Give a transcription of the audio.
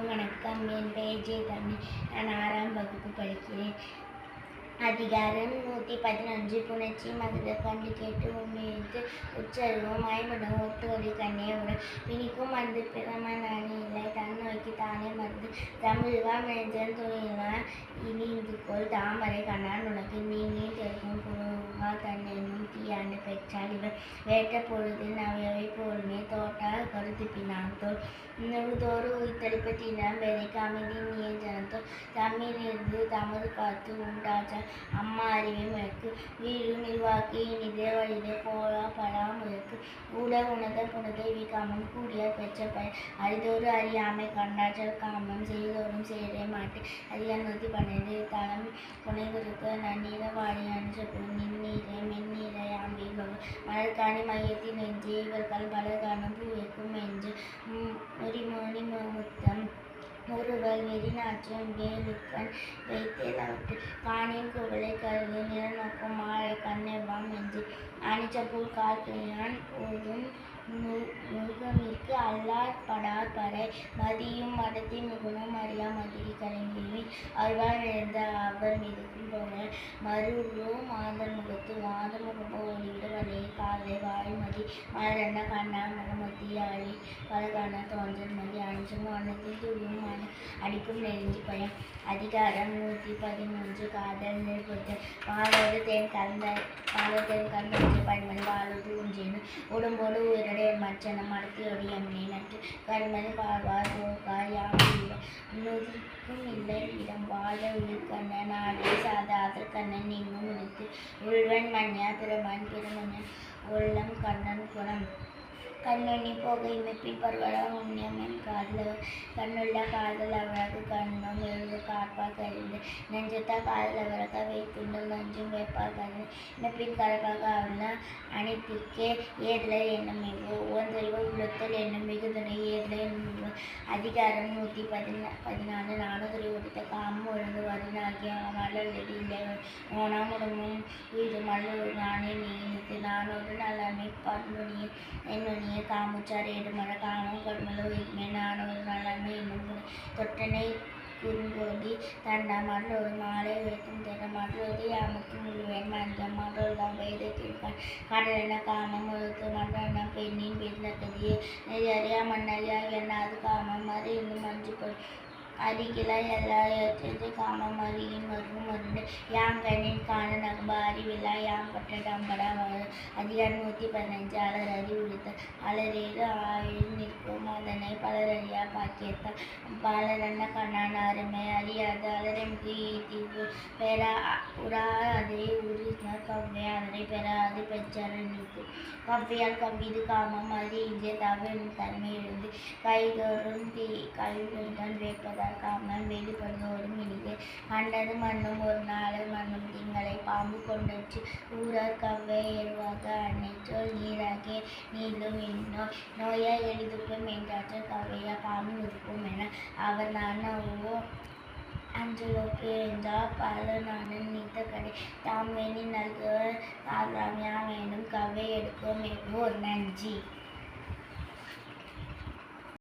வணக்கம். என் பெயர் ஜெயதமிழ். நான் 6ஆம் வகுப்பு படிக்கிறேன். அதிகாரம் 115 புணர்ச்சி மகிழ கண்டு கேட்டு உண்மையிட்டு உச்சரிவும் ஐம்பதும் ஒட்டுவழி கண்ணே உடன் பிணிக்கும் மருந்து பிரமணி இல்லை தன்னோய்க்கு தானே மருந்து தமிழ்வா மெஞ்சன் துணிலாம் இனிந்து கொள் தாமரை கண்ணான் உனக்கு நீங்கி தெரிக்கும் புழுவா தன்னும் தீயாண்டு பெற்றால் இவர் வேட்ட பொழுதில் நவையவை போலுமே தோட்டா கருத்து பின்னாத்தோல் நுழுதோறு உயிர்த்தளிப்பட்டினம் விதைக்கு அமைதி நீய ஜனத்தோல் தமிழிலிருந்து தமது காத்து உண்டாச்சா அம்மா அறிவை முயற்கு வீடு நிர்வாக்கி இனிதே வழிதே போலா பலா முயற்கு ஊட உணத புனதை விகாமம் கூடிய பெற்ற பயன் அரிதோடு அறியாமை கண்டாற்றல் காமம் செய்தோறும் சேரே மாட்டு அதிகாரம் 112 தளம் புனைவிருக்க நன்னீர வாடி அஞ்சு நின்னீரை மென்னீரை ஆம்பி மலர்காணி மையத்தின் நெஞ்சு இவர்கள் பலர்காணும் பூவிற்கும் மெஞ்சு முறிமோனி முத்தம் ஒருவர் வெறிநாற்றும் வேலுக்கண் வைத்தேலாவிட்டு காணின் குவளை கருது நிறநோக்கும் மாலை கண்ணெவ்வாம் என்று அணிச்சப்பூர் காக்கியான் போதும் முருகமிற்கு அல்லார் படார் பறை மதியும் மடத்தி முகனும் அறியா மதிரி கலைஞரி அருவாள் எழுந்த அவர் மிதக்கும் போல மருளோ மாதர் முகத்து வாத முகமோ ஒளிவிட வலையை காலை வாய்மதி மலரண்ண கண்ணா முகமதி ஆழி பலகான தோன்றல் மதி அணிச்சமும் அன்னத்தில் துளியும் அடிக்கும் நெருங்கி பயம் அதிகாரம் 113 காதல் நெருப்பொத்து பாலோடு தேன் கலந்த பயன்மணி வாழோடு உஞ்சேனும் உடம்போடு உயிரடைய மற்றனம் மடத்தியோடு எம்னே நன்று கருமணி பாழ்வார் போகார் யாமுக்கும் இல்லை இடம் வாழ உயிர் கண்ணன் நாடே சாதாதர் கண்ணன் நீங்கும் முடித்து உள்வன் மண்யா பிரமன் உள்ளம் கண்ணன் குணம் கண்ணொன்னி போக இமைப்பின் பருவலா உண்ணியமன் காதல் கண்ணுள்ள காதல் அவரது கண்ணும் எழுது காப்பார் கறிந்து நெஞ்சத்தா காதல் அவரக வைத்துண்டல் நஞ்சும் வைப்பார் கரு இமைப்பின் கரப்பாக அவள அனைத்திற்கே ஏதலை எண்ணமிகு ஒவ்வொன்றறிவு உளுத்தல் என்னும் மிகுதுணை ஏதலை என்னும் அதிகாரம் 114 நானதுரை உடுத்த காமம் ஒழுங்கு வருணாகிய மலர்லடி இல்லை ஓனாம் உடம்பும் உயிர் மல்லூர் நானே நீத்து நானோடு நலமை பண்புணிய என்னுடைய காமுச்சார் ஏடுமர காமம் கடுமல உயிர்மே நானோடு நலமை என்னும் தொட்டனை குறுங்கோடி தண்டா மற்றொரு மாலை வைக்கும் திற மற்றொரு யாமுக்கு முழுவேன் மஞ்சம் மற்றொரு வேதத்திற்கான் கடலென காமம் ஒழுத்து மற்றொன்ன பெண்ணின் பெருந்தகதியே நெறியா மன்னறியா என்னாது காமம் அது இன்னும் மஞ்சு பொருள் அரிகில எல்லா ஏற்றது காமம் அறியின் மருகும் மருந்து யாம் கண்ணின் காண நகம்ப அறிவில்லா யாம் பற்ற டம்படா அதிகாரம் 115 அலர் அறி உடுத்த அலரேறு ஆயுள் நிற்கும் அதனை பலரறியா பாக்கியத்தால் பலரன்ன கண்ணான் அருமை அறியாது அலரெம்பு தீவு பெறா உரா அதை உரினார் கவ்வே அதனை பெறாது பெற்றரன் நீக்கும் கவ்வியால் கவ்விது காமம் அறி இங்கே தவறும் தன்மை எழுந்து கைதோறும் கல்விதான் வேட்பதால் காமம் வெளிப்படுவோடும் இனிது அண்டது மண்ணும் ஒரு நாள் மண்ணும் திங்களை பாம்பு கொண்டச்சு ஊரார் கவ்வை எருவாக அன்னைச்சோல் நீராகிய நீளும் இன்னும் நோயா எளிதுக்கும் என்றாற்றல் கவ்வையா பாம்பு இருக்கும் என அவர் நானோ அஞ்சலோக்கு என்றால் பல நானும் நீத்த கடை தாம் வேணி நல்குவர் தாம் யாம் வேணும் கவ்வை எடுக்கும் ஒரு நன்றி.